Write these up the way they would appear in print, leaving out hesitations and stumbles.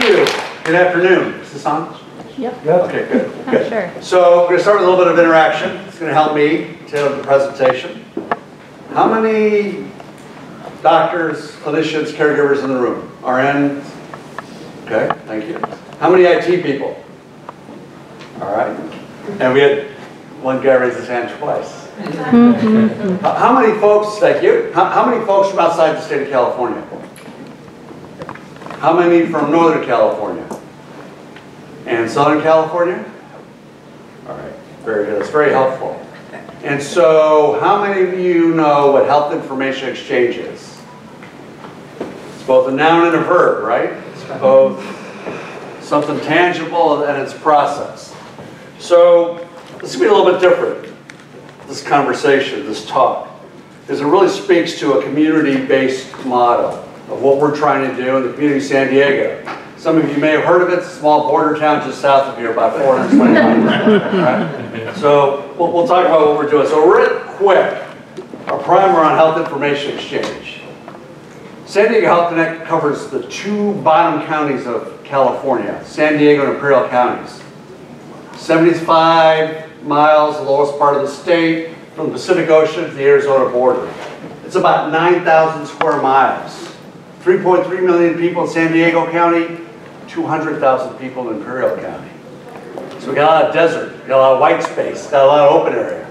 you. Good afternoon. Is this on? Yep. Okay, good. Sure. So we're going to start with a little bit of interaction. It's going to help me tailor the presentation. How many doctors, clinicians, caregivers in the room? RN? Okay, thank you. How many IT people? All right. And we had one guy raise his hand twice. How many folks, thank you, how many folks from outside the state of California? How many from Northern California? And Southern California? All right, very good, that's very helpful. And so, how many of you know what health information exchange is? It's both a noun and a verb, right? It's both something tangible and its process. So, this will be a little bit different, this conversation, this talk, because it really speaks to a community-based model of what we're trying to do in the community of San Diego. Some of you may have heard of it. It's a small border town just south of here, about 420 miles. Right? So we'll talk about what we're doing. So real quick, a primer on health information exchange. San Diego Health Connect covers the two bottom counties of California, San Diego and Imperial counties. 75 miles, the lowest part of the state, from the Pacific Ocean to the Arizona border. It's about 9,000 square miles. 3.3 million people in San Diego County, 200,000 people in Imperial County. So we got a lot of desert, we got a lot of white space, got a lot of open area.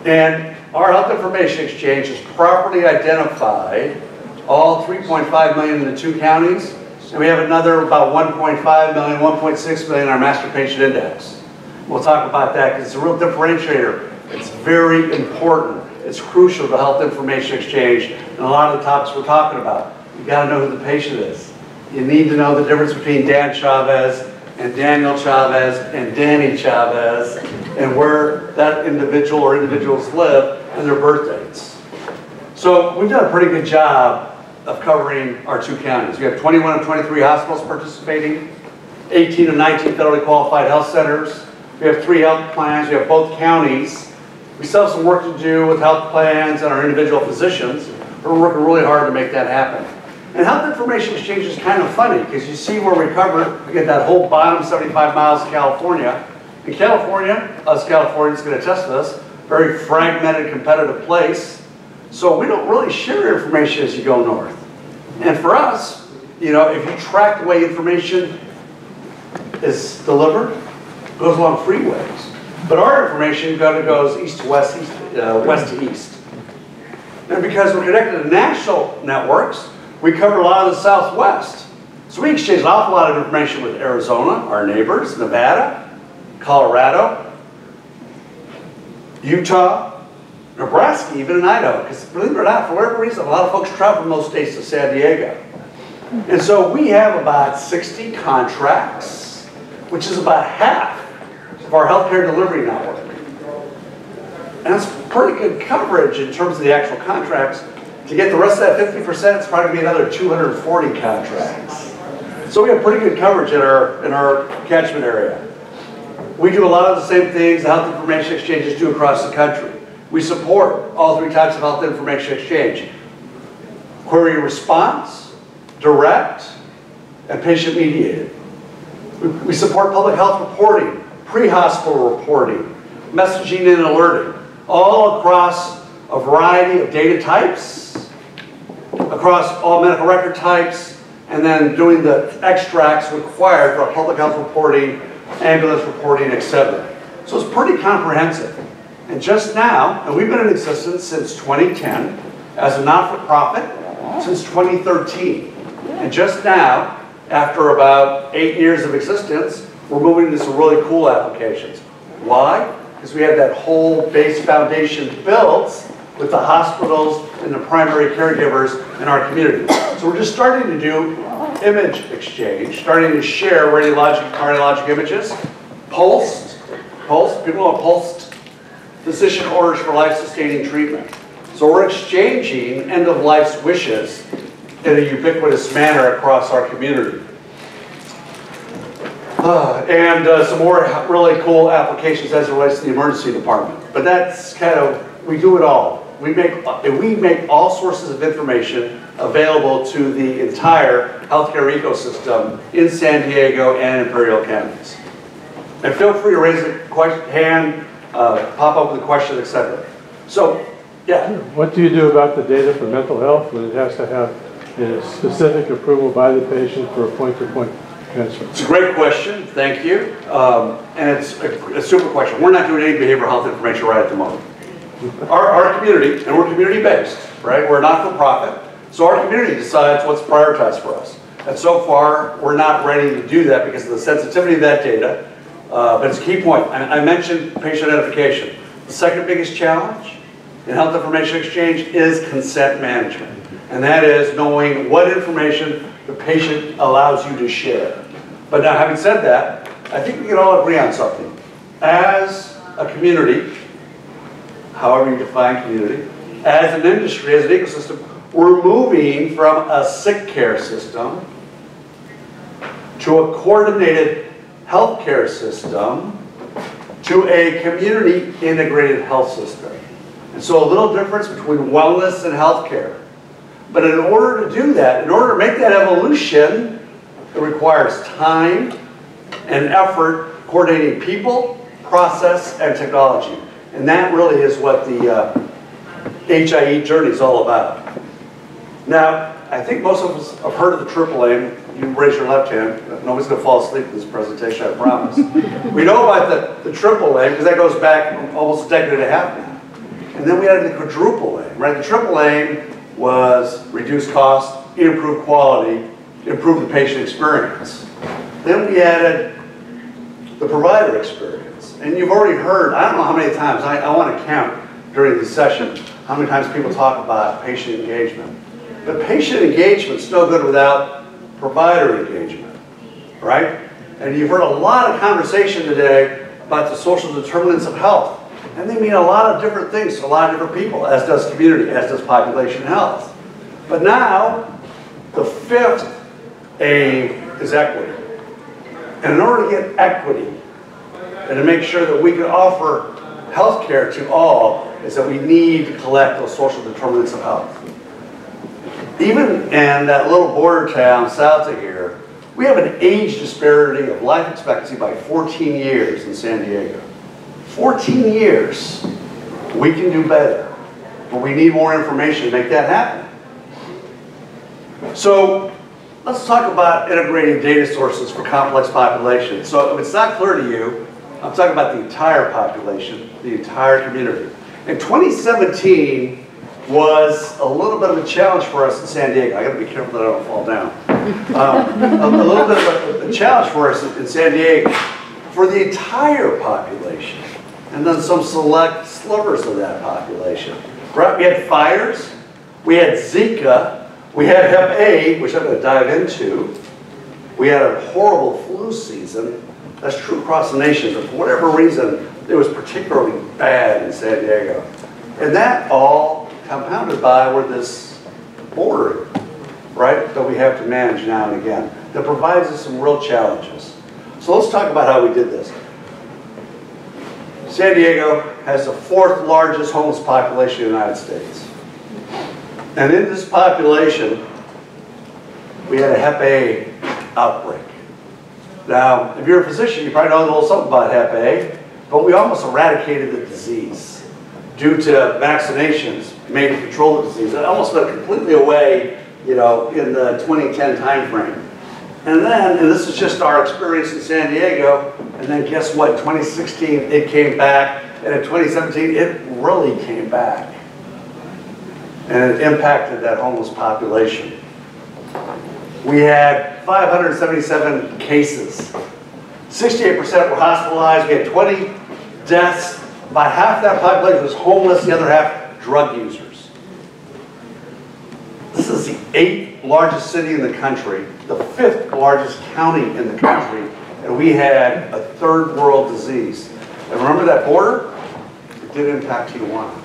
And our health information exchange has properly identified all 3.5 million in the two counties, and we have another about 1.5 million, 1.6 million in our master patient index. We'll talk about that because it's a real differentiator. It's very important. It's crucial to health information exchange and a lot of the topics we're talking about. You got to know who the patient is. You need to know the difference between Dan Chavez and Daniel Chavez and Danny Chavez and where that individual or individuals live and their birth dates. So we've done a pretty good job of covering our two counties. We have 21 of 23 hospitals participating, 18 of 19 federally qualified health centers. We have 3 health plans. We have both counties. We still have some work to do with health plans and our individual physicians, but we're working really hard to make that happen. And health information exchange is kind of funny because you see where we cover, we get that whole bottom 75 miles of California. In California, us Californians can attest to this, very fragmented, competitive place. So we don't really share information as you go north. And for us, you know, if you track the way information is delivered, it goes along freeways. But our information goes east to west, west to east. And because we're connected to national networks, we cover a lot of the Southwest. So we exchange an awful lot of information with Arizona, our neighbors, Nevada, Colorado, Utah, Nebraska, even in Idaho. Because believe it or not, for whatever reason, a lot of folks travel from those states to San Diego. And so we have about 60 contracts, which is about half of our healthcare delivery network. And that's pretty good coverage in terms of the actual contracts. To get the rest of that 50%, it's probably going to be another 240 contracts. So we have pretty good coverage in our catchment area. We do a lot of the same things the health information exchanges do across the country. We support all 3 types of health information exchange. Query response, direct, and patient mediated. We support public health reporting, pre-hospital reporting, messaging and alerting, all across a variety of data types, across all medical record types, and then doing the extracts required for public health reporting, ambulance reporting, etc. So it's pretty comprehensive. And just now, and we've been in existence since 2010 as a not-for-profit since 2013. And just now, after about 8 years of existence, we're moving into some really cool applications. Why? Because we have that whole base foundation built with the hospitals and the primary caregivers in our community. So we're just starting to do image exchange, starting to share radiologic, cardiologic images, pulsed, people know pulsed physician orders for life-sustaining treatment. So we're exchanging end-of-life's wishes in a ubiquitous manner across our community. And some more really cool applications as it relates to the emergency department. But that's kind of, we do it all. we make all sources of information available to the entire healthcare ecosystem in San Diego and Imperial counties. And feel free to raise a hand, pop up with a question, etc. So, yeah. What do you do about the data for mental health when it has to have a specific approval by the patient for a point-to-point transfer? It's a great question, thank you. And it's a super question. We're not doing any behavioral health information right at the moment. Our community, and we're community-based, right? We're not-for-profit, so our community decides what's prioritized for us. And so far, we're not ready to do that because of the sensitivity of that data. But it's a key point. I mentioned patient identification. The second biggest challenge in health information exchange is consent management. And that is knowing what information the patient allows you to share. But now, having said that, I think we can all agree on something. As a community, however you define community, as an industry, as an ecosystem, we're moving from a sick care system to a coordinated healthcare system to a community integrated health system. And so a little difference between wellness and healthcare. But in order to do that, in order to make that evolution, it requires time and effort coordinating people, process, and technology. And that really is what the HIE journey is all about. Now, I think most of us have heard of the triple aim. You raise your left hand. Nobody's going to fall asleep in this presentation, I promise. We know about the triple aim because that goes back almost a decade and a half now. And then we had the quadruple aim, right? The triple aim was reduce cost, improve quality, improve the patient experience. Then we added the provider experience. And you've already heard, I don't know how many times, I want to count during this session, how many times people talk about patient engagement. But patient engagement's no good without provider engagement, right? And you've heard a lot of conversation today about the social determinants of health. And they mean a lot of different things to a lot of different people, as does community, as does population health. But now, the fifth aim is equity. And in order to get equity, and to make sure that we can offer health care to all, is that we need to collect those social determinants of health. Even in that little border town south of here, we have an age disparity of life expectancy by 14 years in San Diego. 14 years. We can do better, but we need more information to make that happen. So let's talk about integrating data sources for complex populations. So if it's not clear to you, I'm talking about the entire population, the entire community. In 2017 was a little bit of a challenge for us in San Diego. I got to be careful that I don't fall down. A little bit of a challenge for us in San Diego for the entire population, and then some select slivers of that population. Right? We had fires, we had Zika, we had Hep A, which I'm going to dive into. We had a horrible flu season. That's true across the nation, but for whatever reason, it was particularly bad in San Diego. And that all compounded by where this border, right, that we have to manage now and again, that provides us some real challenges. So let's talk about how we did this. San Diego has the fourth largest homeless population in the United States. And in this population, we had a Hep A outbreak. Now, if you're a physician, you probably know a little something about Hep A, but we almost eradicated the disease due to vaccinations made to control the disease. It almost went completely away, you know, in the 2010 timeframe. And then, and this is just our experience in San Diego, and then guess what? In 2016, it came back, and in 2017, it really came back. And it impacted that homeless population. We had 577 cases. 68% were hospitalized. We had 20 deaths. About half that population was homeless, the other half drug users. This is the 8th largest city in the country, the 5th largest county in the country, and we had a third world disease. And remember that border? It did impact Tijuana.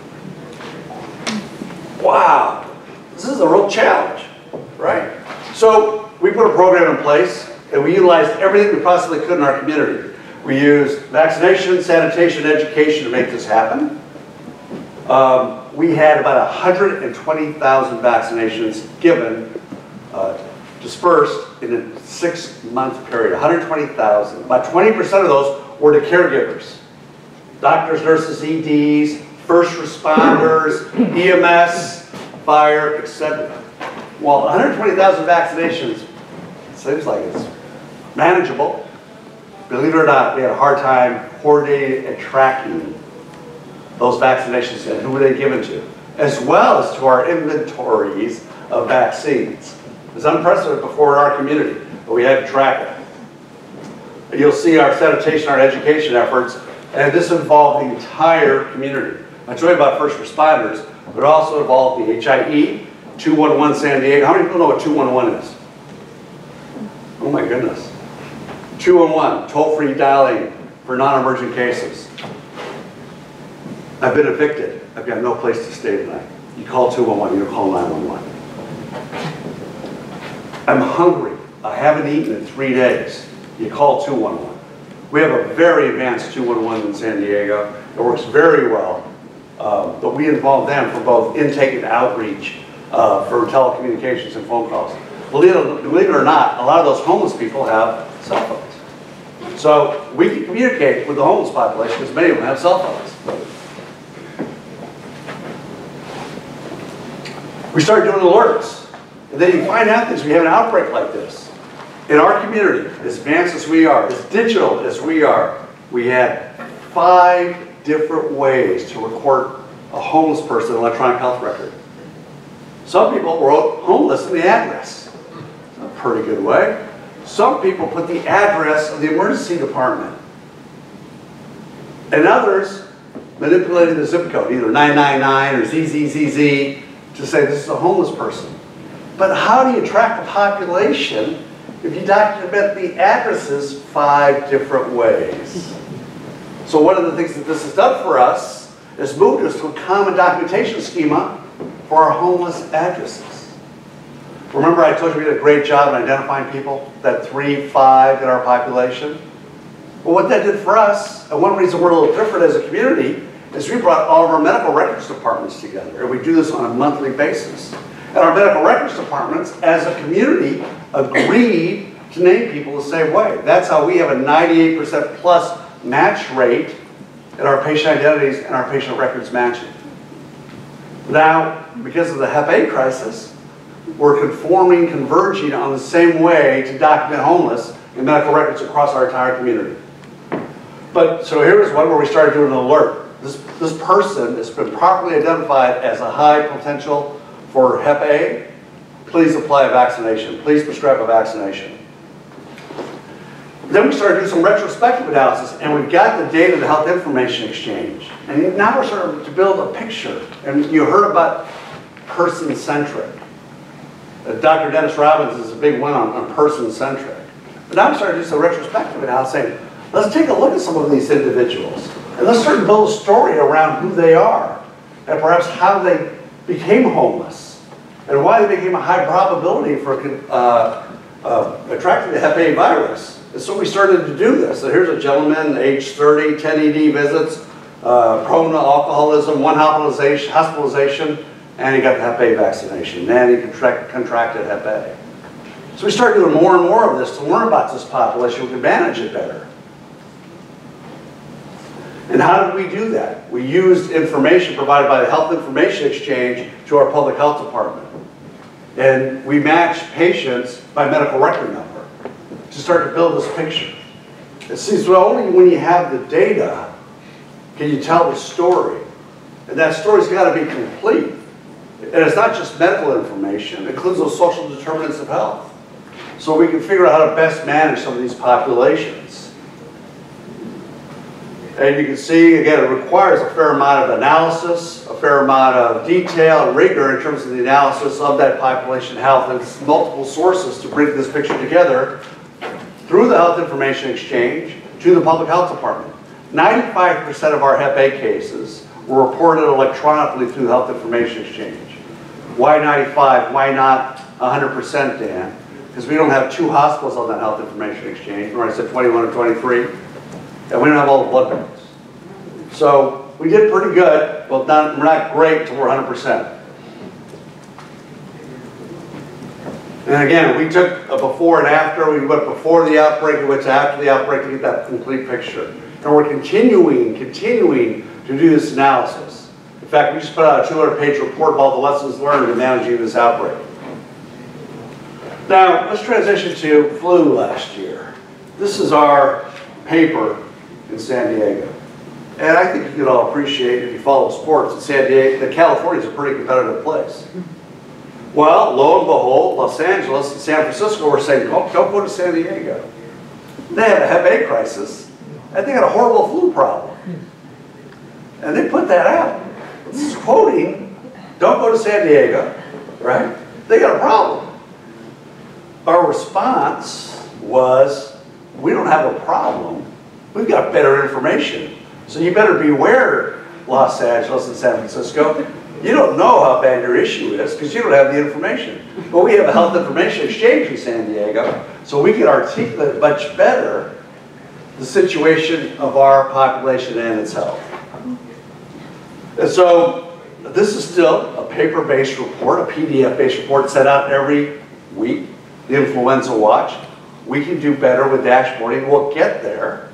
Wow, this is a real challenge, right? So we put a program in place, and we utilized everything we possibly could in our community. We used vaccination, sanitation, education to make this happen. we had about 120,000 vaccinations given, dispersed in a 6-month period, 120,000. About 20% of those were to caregivers. Doctors, nurses, EDs, first responders, EMS, fire, etc. Well, 120,000 vaccinations seems like it's manageable. Believe it or not, we had a hard time coordinating and tracking those vaccinations and who were they given to, as well as to our inventories of vaccines. It was unprecedented before in our community, but we had to track it. You'll see our sanitation, our education efforts, and this involved the entire community. I told you about first responders, but it also involved the HIE, 211 San Diego. How many people know what 211 is? Oh my goodness. 211, toll-free dialing for non-emergent cases. I've been evicted. I've got no place to stay tonight. You call 211, you don't call 911. I'm hungry. I haven't eaten in 3 days. You call 211. We have a very advanced 211 in San Diego. It works very well. But we involve them for both intake and outreach for telecommunications and phone calls. Believe it or not, a lot of those homeless people have cell phones. So we can communicate with the homeless population because many of them have cell phones. We started doing alerts. And then you find out things. We have an outbreak like this. In our community, as advanced as we are, as digital as we are, we had 5 different ways to record a homeless person electronic health record. Some people wrote homeless in the address. That's a pretty good way. Some people put the address of the emergency department. And others manipulated the zip code, either 999 or ZZZZ, to say this is a homeless person. But how do you track the population if you document the addresses 5 different ways? So one of the things that this has done for us is moved us to a common documentation schema for our homeless addresses. Remember I told you we did a great job in identifying people, that 3, 5 in our population? Well, what that did for us, and one reason we're a little different as a community, is we brought all of our medical records departments together, and we do this on a monthly basis. And our medical records departments, as a community, agreed to name people the same way. That's how we have a 98% plus match rate in our patient identities and our patient records matching. Now, because of the Hep A crisis, we're converging on the same way to document homeless in medical records across our entire community. But, so here's one where we started doing an alert. This person has been properly identified as a high potential for Hep A. Please apply a vaccination. Please prescribe a vaccination. Then we started doing some retrospective analysis, and we've got the data of the Health Information Exchange. And now we're starting to build a picture. And you heard about person-centric. Dr. Dennis Robbins is a big one on person-centric. But now we started to do some retrospective analysis saying, let's take a look at some of these individuals. And let's start to build a story around who they are. And perhaps how they became homeless. And why they became a high probability for attracting the Hep A virus. And so we started to do this. So here's a gentleman, age 30, 10 ED visits, prone to alcoholism, 1 hospitalization, and he got the Hep A vaccination. And he contracted Hep A. So we started doing more and more of this to learn about this population. We could manage it better. And how did we do that? We used information provided by the Health Information Exchange to our public health department. And we matched patients by medical record number to start to build this picture. It seems well, only when you have the data can you tell the story. And that story's got to be complete. And it's not just medical information, it includes those social determinants of health. So we can figure out how to best manage some of these populations. And you can see, again, it requires a fair amount of analysis, a fair amount of detail and rigor in terms of the analysis of that population health, and it's multiple sources to bring this picture together through the Health Information Exchange to the Public Health Department. 95% of our Hep A cases were reported electronically through the Health Information Exchange. Why 95? Why not 100%, Dan? Because we don't have 2 hospitals on that Health Information Exchange. Remember I said 21 or 23? And we don't have all the blood banks. So we did pretty good. Well, we're not great until we're 100%. And again, we took a before and after. We went before the outbreak, we went to after the outbreak to get that complete picture. And we're continuing to do this analysis. In fact, we just put out a 200-page report of all the lessons learned in managing this outbreak. Now, let's transition to flu last year. This is our paper in San Diego. And I think you can all appreciate, if you follow sports, in San Diego, that California is a pretty competitive place. Well, lo and behold, Los Angeles and San Francisco were saying, don't go to San Diego. They had a Hep A crisis, and they had a horrible flu problem. And they put that out. This is quoting, don't go to San Diego, right? They got a problem. Our response was, we don't have a problem. We've got better information. So you better beware, Los Angeles and San Francisco. You don't know how bad your issue is because you don't have the information. But we have a health information exchange in San Diego, so we can articulate much better the situation of our population and its health. And so this is still a paper-based report, a PDF-based report set out every week, the Influenza Watch. We can do better with dashboarding. We'll get there.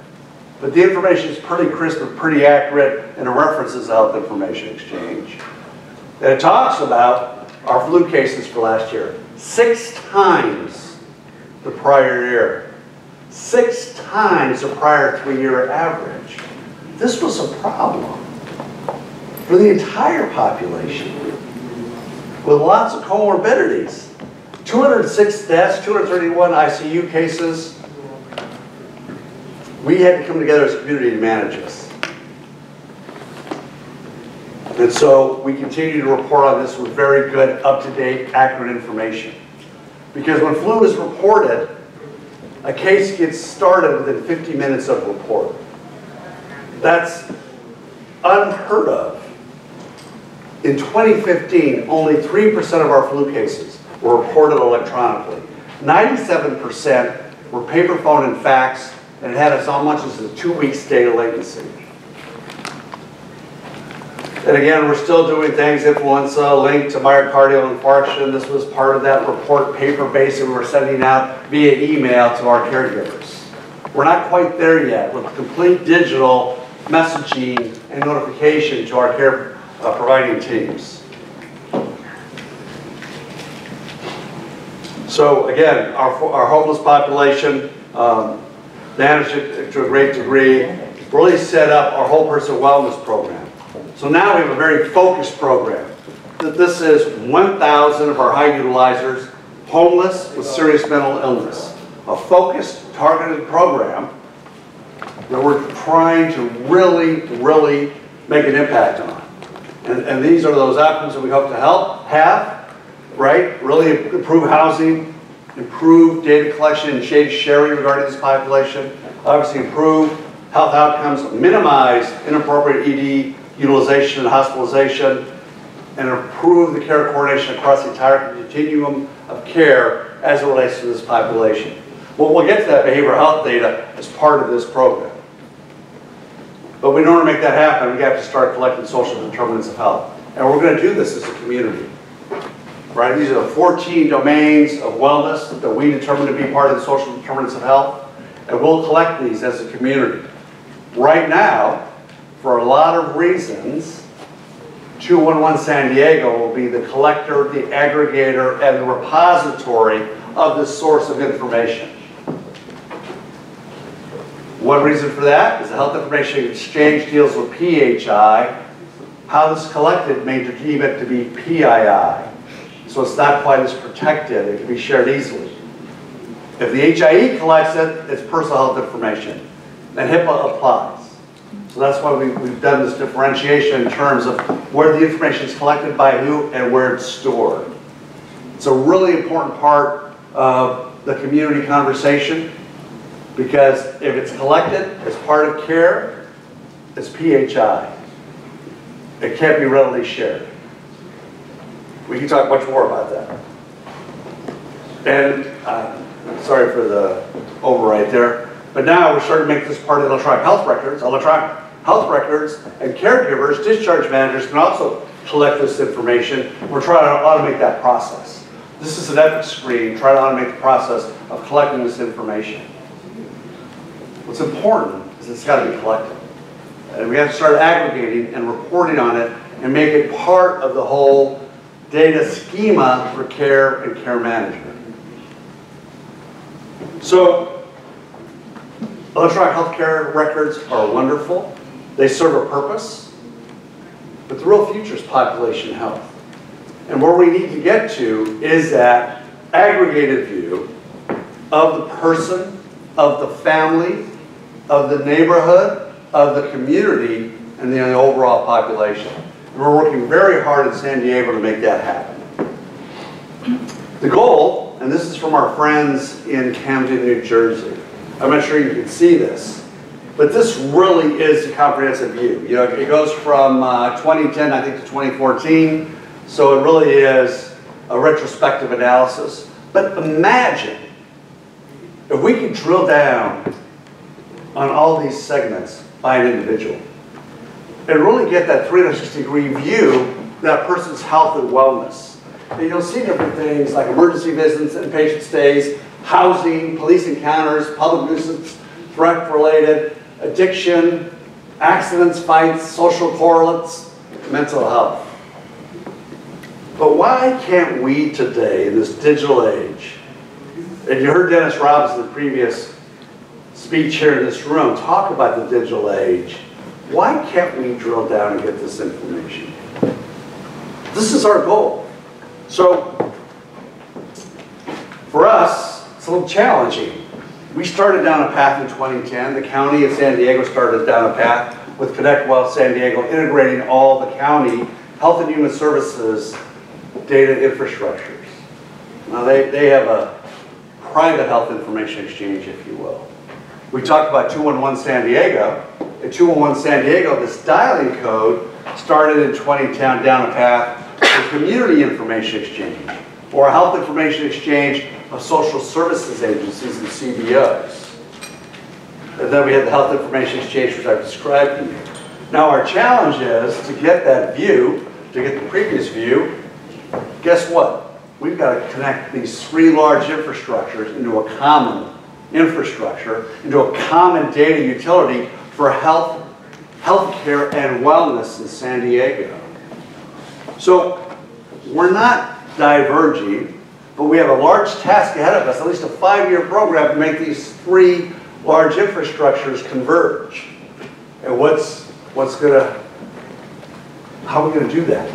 But the information is pretty crisp and pretty accurate, and it references the Health Information Exchange. And it talks about our flu cases for last year. 6 times the prior year. 6 times the prior 3-year average. This was a problem for the entire population with lots of comorbidities. 206 deaths, 231 ICU cases. We had to come together as a community to manage this. And so we continue to report on this with very good, up-to-date, accurate information. Because when flu is reported, a case gets started within 50 minutes of report. That's unheard of. In 2015, only 3% of our flu cases were reported electronically. 97% were paper, phone, and fax, and it had as much as a 2-week data latency. And again, we're still doing things, influenza linked to myocardial infarction. This was part of that report, paper-based, that we were sending out via email to our caregivers. We're not quite there yet with complete digital messaging and notification to our care providing teams. So again, our homeless population, managed it to a great degree, really set up our whole person wellness program. So now we have a very focused program. This is 1,000 of our high utilizers, homeless with serious mental illness. A focused, targeted program that we're trying to really make an impact on. And these are those outcomes that we hope to have, right? Really improve housing, improve data collection and data sharing regarding this population, obviously improve health outcomes, minimize inappropriate ED utilization and hospitalization, and improve the care coordination across the entire continuum of care as it relates to this population. Well, we'll get to that behavioral health data as part of this program. But in order to make that happen, we have to start collecting social determinants of health. And we're going to do this as a community. Right? These are the 14 domains of wellness that we determine to be part of the social determinants of health. And we'll collect these as a community. Right now, for a lot of reasons, 211 San Diego will be the collector, the aggregator, and the repository of this source of information. One reason for that is the Health Information Exchange deals with PHI. How this is collected may deem it to be PII. So it's not quite as protected. It can be shared easily. If the HIE collects it, it's personal health information. And HIPAA applies. So that's why we've done this differentiation in terms of where the information is collected by who and where it's stored. It's a really important part of the community conversation because if it's collected as part of care, it's PHI. It can't be readily shared. We can talk much more about that. And I'm sorry for the override there, but now we're starting to make this part of the electronic health records electronic. health records, and caregivers, discharge managers can also collect this information. We're trying to automate that process. This is an EPIC screen, trying to automate the process of collecting this information. What's important is it's got to be collected. And we have to start aggregating and reporting on it and make it part of the whole data schema for care and care management. So, electronic healthcare records are wonderful. They serve a purpose. But the real future is population health. And where we need to get to is that aggregated view of the person, of the family, of the neighborhood, of the community, and the overall population. And we're working very hard in San Diego to make that happen. The goal, and this is from our friends in Camden, New Jersey. I'm not sure you can see this, but this really is a comprehensive view. You know, it goes from 2010, I think, to 2014, so it really is a retrospective analysis. But imagine if we could drill down on all these segments by an individual and really get that 360-degree view of that person's health and wellness. And you'll see different things like emergency visits, inpatient stays, housing, police encounters, public nuisance, threat-related, addiction, accidents, fights, social correlates, mental health. But why can't we today, in this digital age, and you heard Dennis Robinson in the previous speech here in this room talk about the digital age, why can't we drill down and get this information? This is our goal. So, for us, it's a little challenging. We started down a path in 2010. The county of San Diego started down a path with Connect Well San Diego, integrating all the county health and human services data infrastructures. Now, they have a private health information exchange, if you will. We talked about 211 San Diego. At 211 San Diego, this dialing code started in 2010 down a path for community information exchange, or a health information exchange of social services agencies and CBOs. And then we had the health information exchange, which I've described to you. Now our challenge is to get that view, to get the previous view. Guess what? We've got to connect these three large infrastructures into a common infrastructure, into a common data utility for healthcare and wellness in San Diego. So we're not diverging, but we have a large task ahead of us, at least a 5-year program to make these three large infrastructures converge. And how are we going to do that?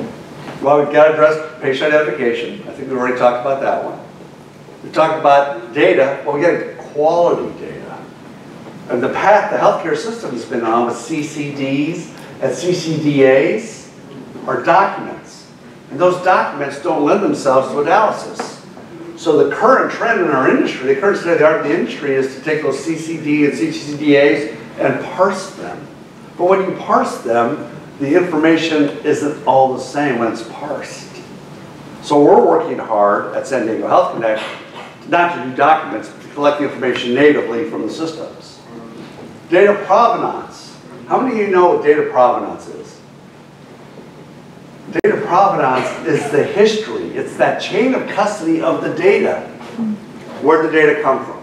Well, we've got to address patient identification. I think we've already talked about that one. We talked about data. Well, we got to get quality data. And the path the healthcare system has been on with CCDs and CCDAs are documents. And those documents don't lend themselves to analysis. So the current trend in our industry, the current state of the art in the industry is to take those CCD and CCDAs and parse them. But when you parse them, the information isn't all the same when it's parsed. So we're working hard at San Diego Health Connect not to do documents, but to collect the information natively from the systems. Data provenance. How many of you know what data provenance is? Data provenance is the history. It's that chain of custody of the data. Where did the data come from?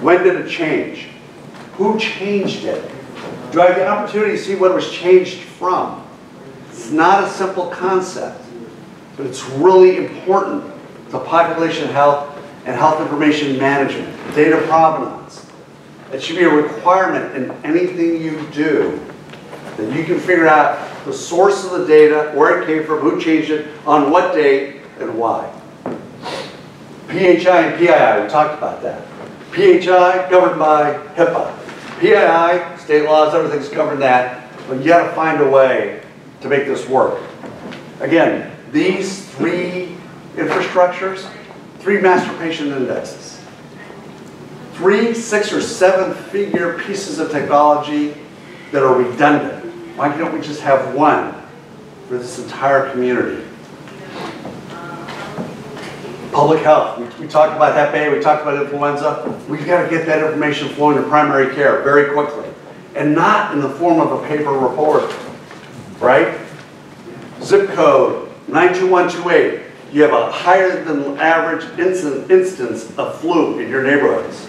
When did it change? Who changed it? Do I have the opportunity to see what it was changed from? It's not a simple concept, but it's really important to population health and health information management, data provenance. It should be a requirement in anything you do, that you can figure out the source of the data, where it came from, who changed it, on what date, and why. PHI and PII, we talked about that. PHI, governed by HIPAA. PII, state laws, everything's governed that, but you got to find a way to make this work. Again, these three infrastructures, 3 master patient indexes, 3 6- or 7-figure pieces of technology that are redundant. Why don't we just have one for this entire community? Public health. We talked about Hep A, we talked about influenza. We've got to get that information flowing to primary care very quickly. and not in the form of a paper report, right? Zip code 92128. You have a higher than average instance of flu in your neighborhoods.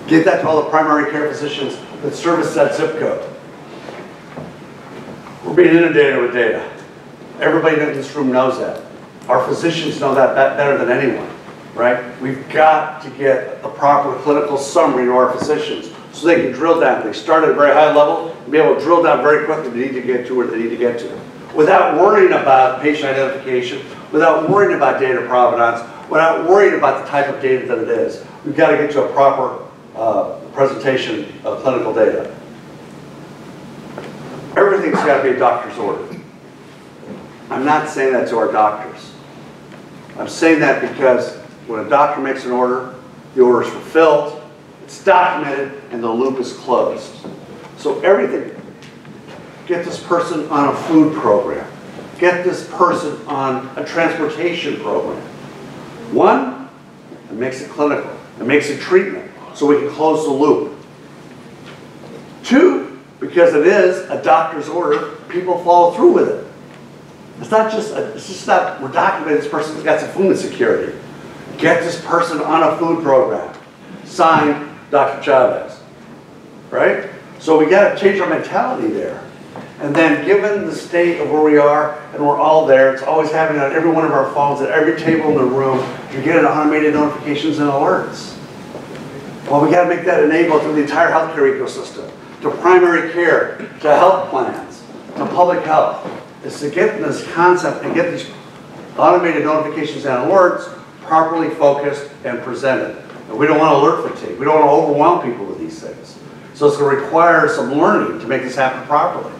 Give that to all the primary care physicians that service that zip code. We're being inundated with data. Everybody in this room knows that. Our physicians know that better than anyone, right? We've got to get a proper clinical summary to our physicians so they can drill down. They start at a very high level and be able to drill down very quickly. They need to get to where they need to get to, without worrying about patient identification, without worrying about data provenance, without worrying about the type of data that it is. We've got to get to a proper presentation of clinical data. Everything's got to be a doctor's order. I'm not saying that to our doctors. I'm saying that because when a doctor makes an order, the order is fulfilled, it's documented, and the loop is closed. So everything, get this person on a food program. Get this person on a transportation program. One, it makes it clinical. It makes it treatment, so we can close the loop. Two, because it is a doctor's order, people follow through with it. It's just not, we're documenting this person's got some food insecurity. Get this person on a food program. Signed, Dr. Chavez. Right? So we got to change our mentality there. And then given the state of where we are, and we're all there, it's always happening on every one of our phones, at every table in the room, you're getting automated notifications and alerts. Well, we got to make that enabled through the entire healthcare ecosystem, to primary care, to health plans, to public health. Is to get this concept and get these automated notifications and alerts properly focused and presented. And we don't want alert fatigue. We don't want to overwhelm people with these things. So it's going to require some learning to make this happen properly,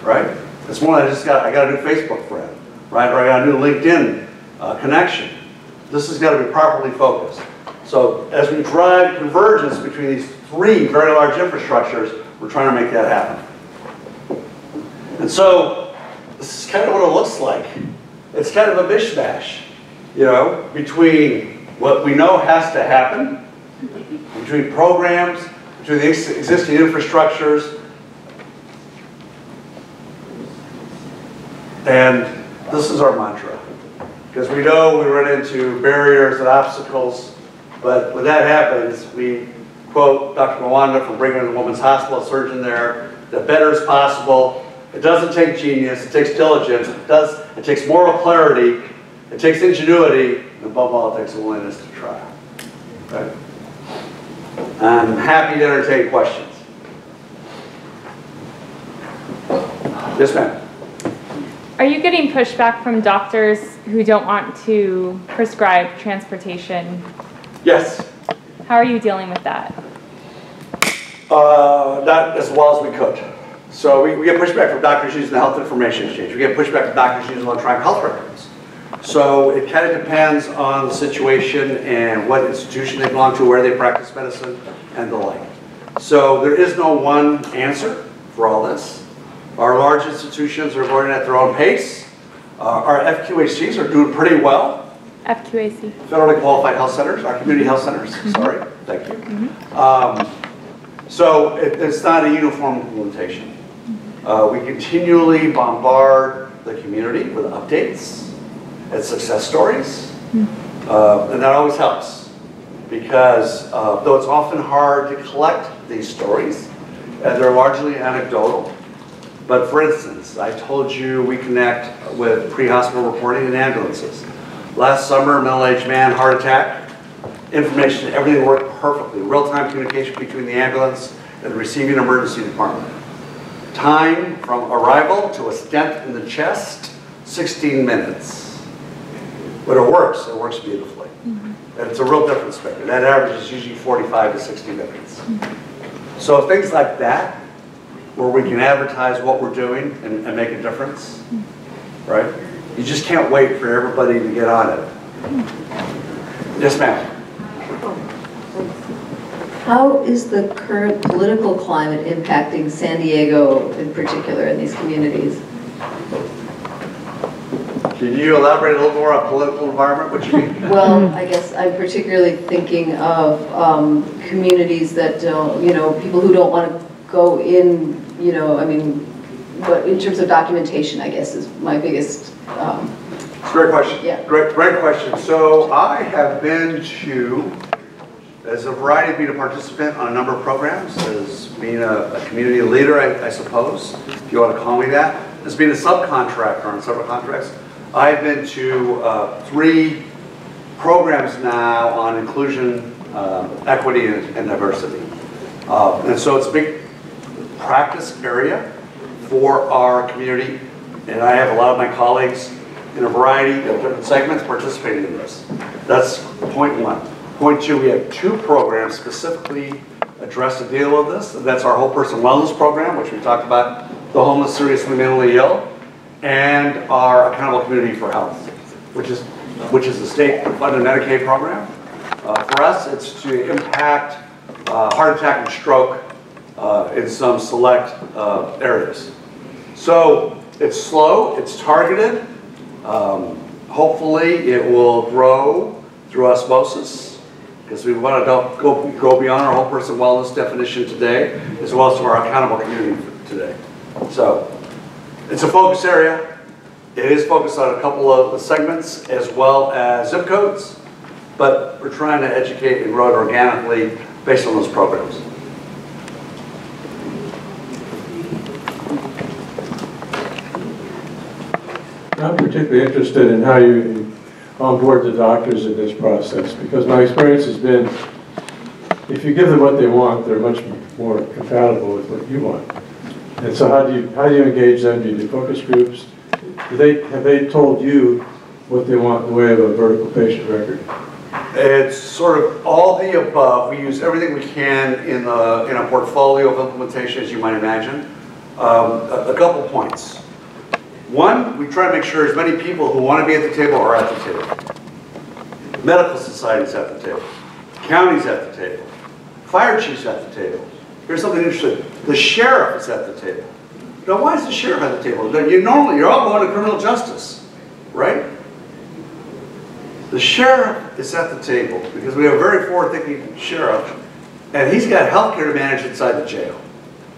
right? It's more than I got a new Facebook friend, right? Or I got a new LinkedIn connection. This has got to be properly focused. So as we drive convergence between these three very large infrastructures, we're trying to make that happen. And so this is kind of what it looks like. It's kind of a mishmash, you know, between what we know has to happen, between programs, between the existing infrastructures, and this is our mantra. Because we know we run into barriers and obstacles, but when that happens, we quote Dr. Mwanda from Brigham and Women's Hospital, a surgeon there, that better is possible. It doesn't take genius, it takes diligence, it takes moral clarity, it takes ingenuity, and above all, it takes a willingness to try. Right? I'm happy to entertain questions. Yes, ma'am. Are you getting pushback from doctors who don't want to prescribe transportation? Yes. How are you dealing with that? Not as well as we could. So we get pushback from doctors using the health information exchange. We get pushback from doctors using electronic health records. So it kind of depends on the situation and what institution they belong to, where they practice medicine, and the like. So there is no one answer for all this. Our large institutions are going at their own pace. Our FQHCs are doing pretty well. FQAC. Federally qualified health centers, our community health centers. Sorry, thank you. So it's not a uniform implementation. We continually bombard the community with updates and success stories, and that always helps because though it's often hard to collect these stories, and they're largely anecdotal. But for instance, I told you we connect with pre-hospital reporting in ambulances. Last summer, middle-aged man, heart attack, information, everything worked perfectly. Real-time communication between the ambulance and the receiving emergency department. Time from arrival to a stent in the chest, 16 minutes. But it works beautifully. And it's a real difference maker. That average is usually 45 to 60 minutes. So things like that, where we can advertise what we're doing and make a difference, right? You just can't wait for everybody to get on it. Yes, ma'am. How is the current political climate impacting San Diego in particular in these communities? Can you elaborate a little more on political environment? What you mean? Well, I guess I'm particularly thinking of communities that don't, you know, people who don't want to go in, you know, I mean, what, in terms of documentation, I guess, is my biggest, It's a great question. Yeah. Great question. So I have been to, as a variety of being a participant on a number of programs, as being a community leader, I suppose, if you want to call me that, as being a subcontractor on several contracts. I've been to 3 programs now on inclusion, equity, and diversity. And so it's a big practice area for our community, and I have a lot of my colleagues in a variety of different segments participating in this. That's point 1. Point 2, we have 2 programs specifically address the deal of this, and that's our Whole Person Wellness Program, which we talked about, the homeless, seriously mentally ill, and our Accountable Community for Health, which is the state-funded Medicaid program. For us, it's to impact heart attack and stroke in some select areas. So it's slow, it's targeted. Hopefully it will grow through osmosis, because we want to go beyond our whole person wellness definition today, as well as to our accountable community today. So it's a focus area. It is focused on a couple of segments as well as zip codes, but we're trying to educate and grow it organically based on those programs. I'm particularly interested in how you onboard the doctors in this process, because my experience has been, if you give them what they want, they're much more compatible with what you want. And so how do you engage them? Do you do focus groups? Have they told you what they want in the way of a vertical patient record? It's sort of all the above. We use everything we can in a portfolio of implementation, as you might imagine. A couple points. 1, we try to make sure as many people who want to be at the table are at the table. Medical societies at the table. Counties at the table. Fire chiefs at the table. Here's something interesting. The sheriff is at the table. Now, why is the sheriff at the table? You're all going to criminal justice, right? The sheriff is at the table because we have a very forward-thinking sheriff, and he's got health care to manage inside the jail.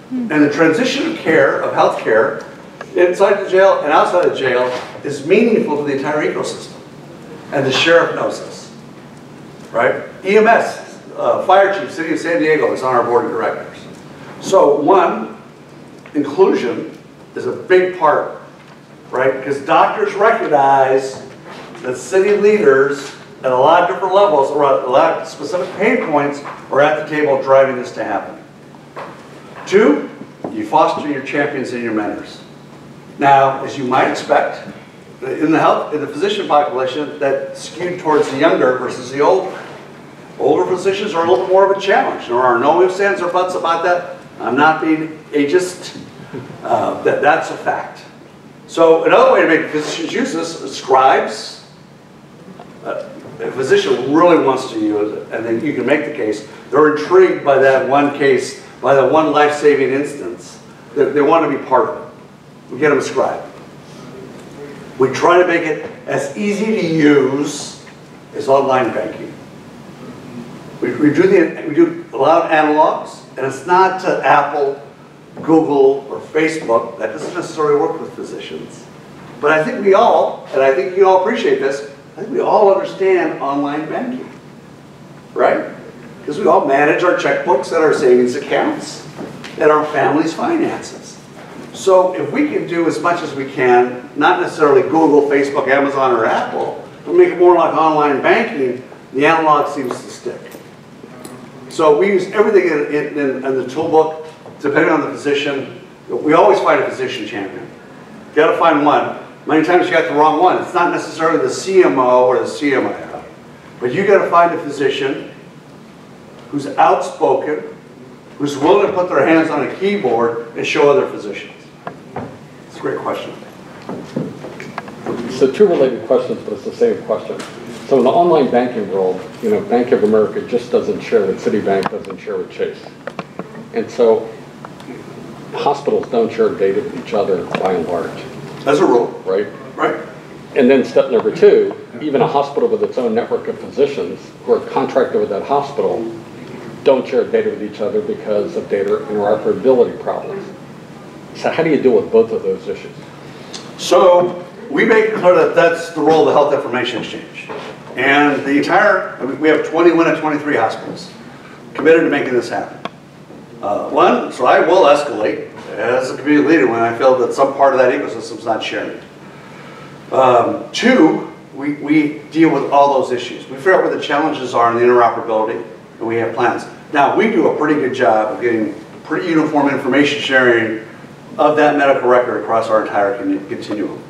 And the transition of care, of health care, inside the jail and outside the jail is meaningful to the entire ecosystem. And the sheriff knows this, right? EMS, fire chief, City of San Diego is on our board of directors. So 1, inclusion is a big part, right? Because doctors recognize that city leaders at a lot of different levels, or a lot of specific pain points, are at the table driving this to happen. 2, you foster your champions and your mentors. Now, as you might expect, in the physician population, that skewed towards the younger versus the older. Older physicians are a little bit more of a challenge. There are no ifs, ands, or buts about that. I'm not being ageist. That's a fact. So another way to make physicians use this is scribes. A physician really wants to use it, and then you can make the case. They're intrigued by that one case, by that one life-saving instance. They want to be part of it. We get them a scribe. We try to make it as easy to use as online banking. We do a lot of analogs, and it's not to Apple, Google, or Facebook. That doesn't necessarily work with physicians. But I think we all, and I think you all appreciate this, I think we all understand online banking, right? Because we all manage our checkbooks and our savings accounts and our family's finances. So if we can do as much as we can, not necessarily Google, Facebook, Amazon, or Apple, but make it more like online banking, the analog seems to stick. So we use everything in the toolbook, depending on the physician. We always find a physician champion. You got to find one. Many times you got the wrong one. It's not necessarily the CMO or the CMIO, but you got to find a physician who's outspoken, who's willing to put their hands on a keyboard and show other physicians. It's a great question. So 2 related questions, but it's the same question. So in the online banking world, Bank of America just doesn't share with Citibank, doesn't share with Chase. And so hospitals don't share data with each other by and large. As a rule. Right? Right. And then step number 2, even a hospital with its own network of physicians who are contracted with that hospital don't share data with each other because of data interoperability problems. So how do you deal with both of those issues? So we make it clear that that's the role of the Health Information Exchange. And the entire, we have 21 and 23 hospitals committed to making this happen. One, so I will escalate as a community leader when I feel that some part of that ecosystem is not sharing. Two, we deal with all those issues. We figure out what the challenges are in the interoperability, and we have plans. Now, we do a pretty good job of getting pretty uniform information sharing of that medical record across our entire continuum.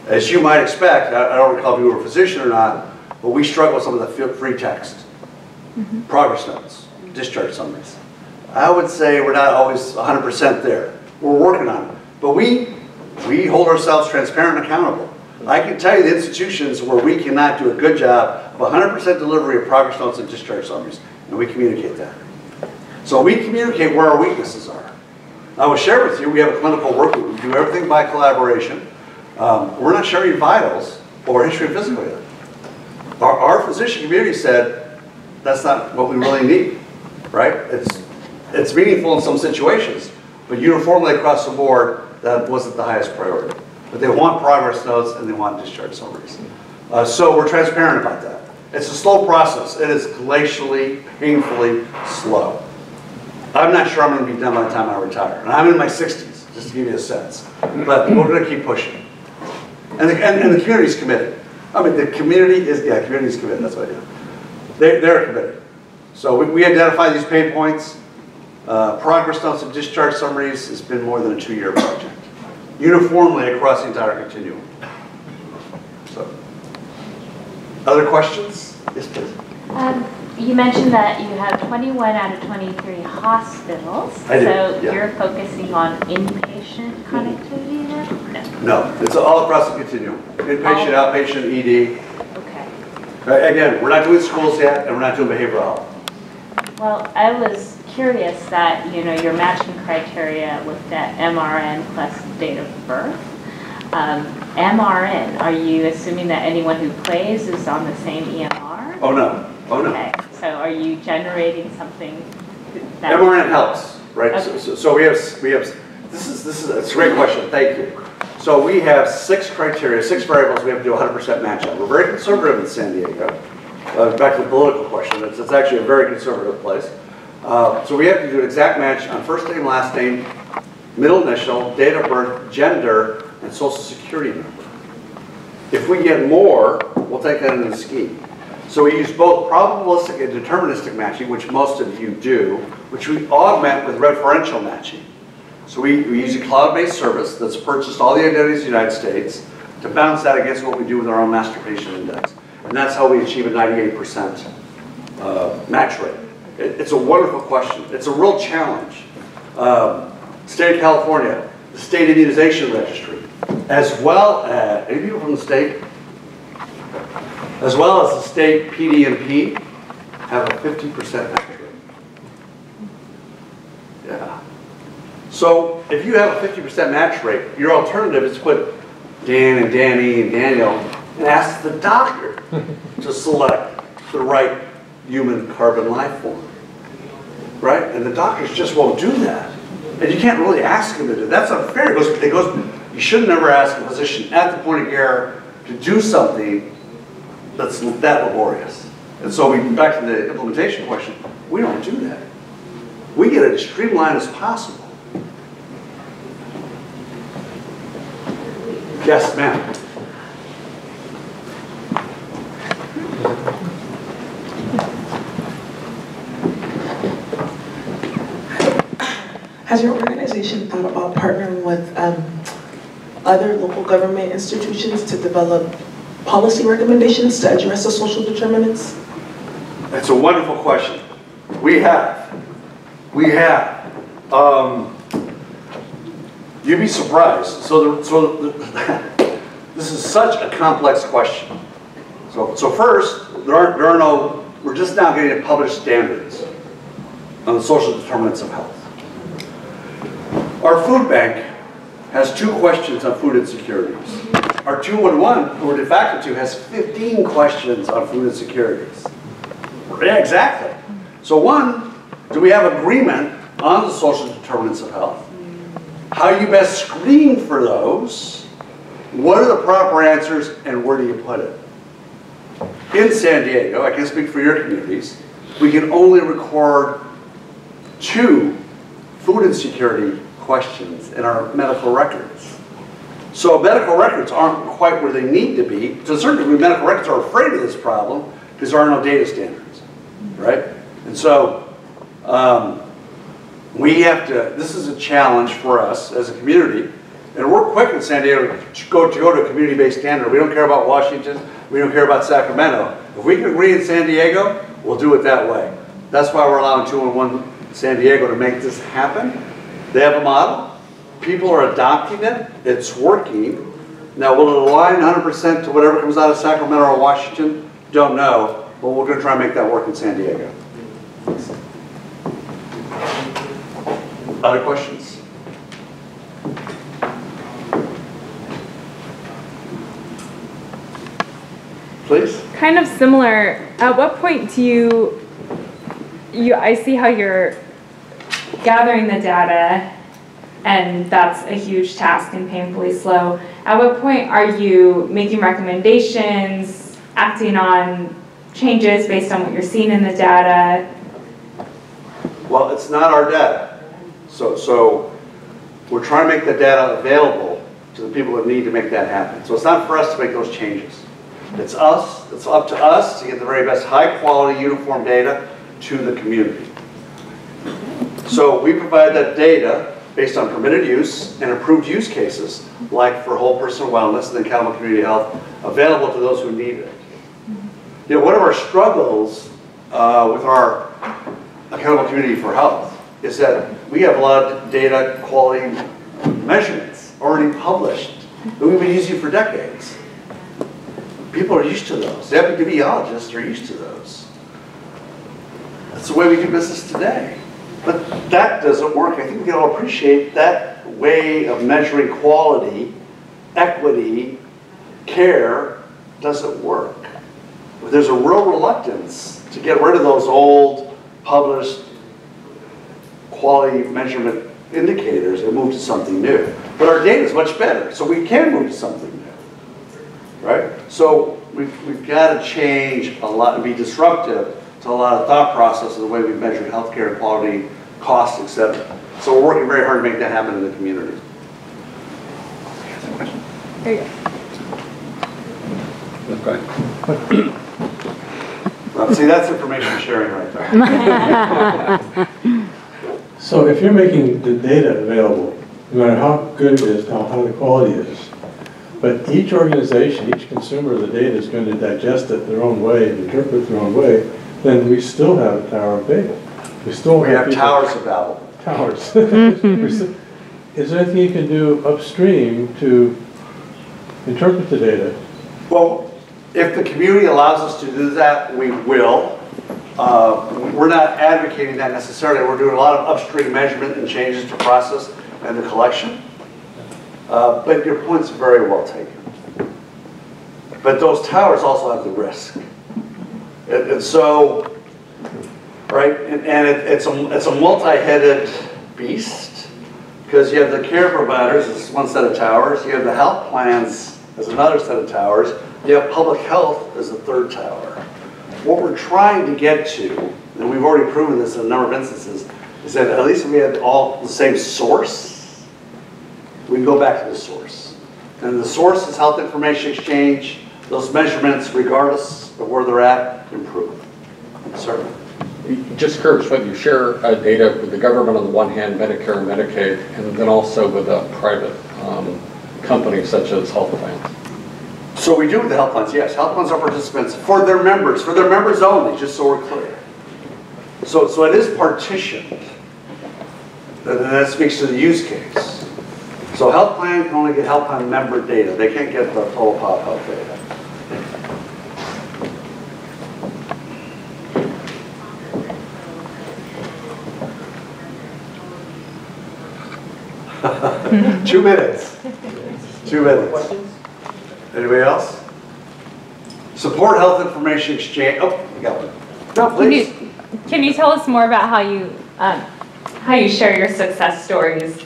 As you might expect, I don't recall if you were a physician or not, but we struggle with some of the free text, progress notes, discharge summaries. I would say we're not always 100% there. We're working on it. But we hold ourselves transparent and accountable. I can tell you the institutions where we cannot do a good job of 100% delivery of progress notes and discharge summaries, and we communicate that. So we communicate where our weaknesses are. I will share with you, we have a clinical work group. We do everything by collaboration. We're not sharing vitals or history of physical health. Our physician community said that's not what we really need, right? It's meaningful in some situations, but uniformly across the board, that wasn't the highest priority. But they want progress notes and they want discharge summaries. So we're transparent about that. It's a slow process. It is glacially, painfully slow. I'm not sure I'm going to be done by the time I retire. And I'm in my 60s, just to give you a sense. But we're going to keep pushing. And the community's committed. I mean, the community is, yeah, community's committed, that's what I do. They're committed. So we identify these pain points. Progress notes and discharge summaries has been more than a 2-year project. Uniformly across the entire continuum. So, other questions? Yes, please. You mentioned that you have 21 out of 23 hospitals. I do, So yeah. you're focusing on inpatient connectivity then? No, it's all across the continuum. Inpatient, outpatient, ED. Okay. Again, we're not doing schools yet, and we're not doing behavioral health. Well, I was curious that, you know, your matching criteria looked at MRN plus date of birth. MRN, are you assuming that anyone who plays is on the same EMR? Oh no, oh no. Okay, so are you generating something that... MRN helps, right? Okay. So we have, this is a great question, thank you. So we have 6 criteria, 6 variables we have to do 100% match on. We're very conservative in San Diego. Back to the political question, it's actually a very conservative place. So we have to do an exact match on first name, last name, middle initial, date of birth, gender, and social security number. If we get more, we'll take that into the scheme. So we use both probabilistic and deterministic matching, which most of you do, which we augment with referential matching. So we use a cloud-based service that's purchased all the identities in the United States to balance that against what we do with our own master patient index. And that's how we achieve a 98% match rate. It's a wonderful question. It's a real challenge. State of California, the state immunization registry, as well as, any people from the state? As well as the state PD&P have a 50% match rate. Yeah. So if you have a 50% match rate, your alternative is to put Dan and Danny and Daniel and ask the doctor to select the right human carbon life form. Right? And the doctors just won't do that. And you can't really ask them to do that. That's unfair. You should never ask a physician at the point of care to do something that's that laborious. And so back to the implementation question, we don't do that. We get it as streamlined as possible. Yes, ma'am. Has your organization thought about partnering with other local government institutions to develop policy recommendations to address the social determinants? That's a wonderful question. We have. You'd be surprised. This is such a complex question. So first, we're just now getting published standards on the social determinants of health. Our food bank has 2 questions on food insecurities. Our 211, who we're de facto to, has 15 questions on food insecurities. Yeah, exactly. So one, Do we have agreement on the social determinants of health? How you best screen for those? What are the proper answers, and where do you put it? In San Diego, I can speak for your communities, we can only record 2 food insecurity questions in our medical records. So medical records aren't quite where they need to be. To a certain degree, medical records are afraid of this problem because there are no data standards, right? And so we have to, this is a challenge for us as a community, and we're quick in San Diego to go to a community-based standard. We don't care about Washington, we don't care about Sacramento. If we can agree in San Diego, we'll do it that way. That's why we're allowing 2-in-1 San Diego to make this happen. They have a model, people are adopting it, it's working. Now will it align 100% to whatever comes out of Sacramento or Washington? Don't know, but we're going to try and make that work in San Diego. Other questions? Please? Kind of similar. At what point do you I see how you're gathering the data, and that's a huge task and painfully slow. At what point are you making recommendations, acting on changes based on what you're seeing in the data? Well, it's not our data. So we're trying to make the data available to the people that need to make that happen. So it's not for us to make those changes. It's us, it's up to us to get the very best high quality uniform data to the community. So we provide that data based on permitted use and approved use cases, like for whole person wellness and accountable community health, available to those who need it. You know, one of our struggles with our accountable community for health is that we have a lot of data quality measurements already published that we've been using for decades. People are used to those. The epidemiologists are used to those. That's the way we do business today. But that doesn't work. I think we can all appreciate that way of measuring quality, equity, care doesn't work. But there's a real reluctance to get rid of those old published quality measurement indicators and move to something new. But our data is much better, so we can move to something new, right? So we've got to change a lot and be disruptive to a lot of thought process of the way we measure healthcare quality, costs, etc. So we're working very hard to make that happen in the community. There you go. Well, see, that's information sharing right there. So if you're making the data available, no matter how good it is, how high the quality is, but each organization, each consumer of the data is going to digest it their own way and interpret it their own way, then we still have a tower of data. We have towers available. Towers. Is there anything you can do upstream to interpret the data? Well, if the community allows us to do that, we will. We're not advocating that necessarily. We're doing a lot of upstream measurement and changes to process and the collection. But your point's very well taken. But those towers also have the risk. And so, right, it's a multi-headed beast, because you have the care providers as one set of towers, you have the health plans as another set of towers, you have public health as the third tower. What we're trying to get to, and we've already proven this in a number of instances, is that at least if we had all the same source, we can go back to the source. And the source is health information exchange. Those measurements, regardless of where they're at, improve. Certainly. Just curious, whether you share data with the government on the one hand, Medicare and Medicaid, and then also with private companies such as health plans. So we do with the health plans, yes. Health plans are participants for their members only, just so we're clear. So it is partitioned. And that speaks to the use case. So health plan can only get health plan member data. They can't get the total pop health data. 2 minutes. 2 minutes. Questions? Anybody else? Support health information exchange. Oh, we got one. No, please. Can you tell us more about how you how you share your success stories.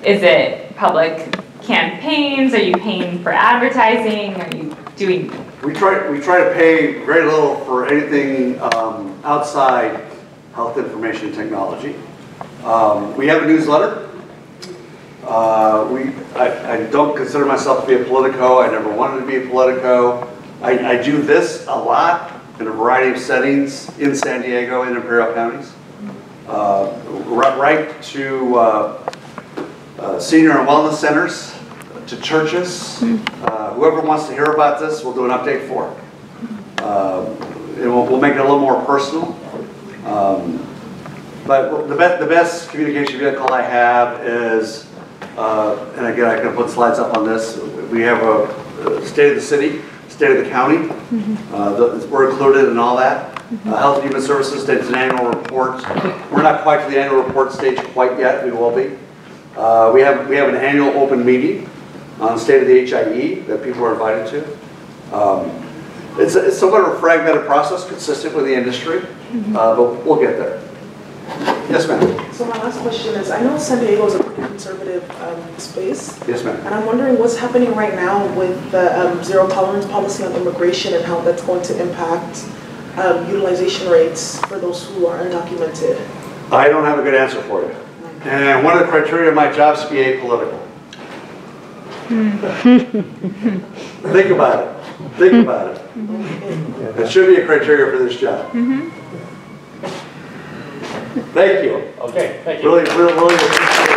Is it public campaigns? Are you paying for advertising? Are you doing? We try to pay very little for anything outside health information technology. We have a newsletter. I don't consider myself to be a politico. I never wanted to be a politico. I do this a lot in a variety of settings in San Diego and Imperial counties. Right to senior and wellness centers, to churches. Whoever wants to hear about this, we'll do an update for it. And we'll make it a little more personal. But the best communication vehicle I have is, and again, I can put slides up on this. We have a state of the city, state of the county. We're included in all that. Health and Human Services did an annual report. We're not quite to the annual report stage quite yet. We will be. We have an annual open meeting on the state of the HIE that people are invited to. It's somewhat of a fragmented process, consistent with the industry, but we'll get there. Yes, ma'am. So my last question is, I know San Diego is a pretty conservative space. Yes, ma'am. And I'm wondering what's happening right now with the zero tolerance policy on immigration and how that's going to impact utilization rates for those who are undocumented. I don't have a good answer for you. And one of the criteria of my job is to be apolitical. Think about it. Think about it. It should be a criteria for this job. Thank you. Okay, thank you. Really appreciate it.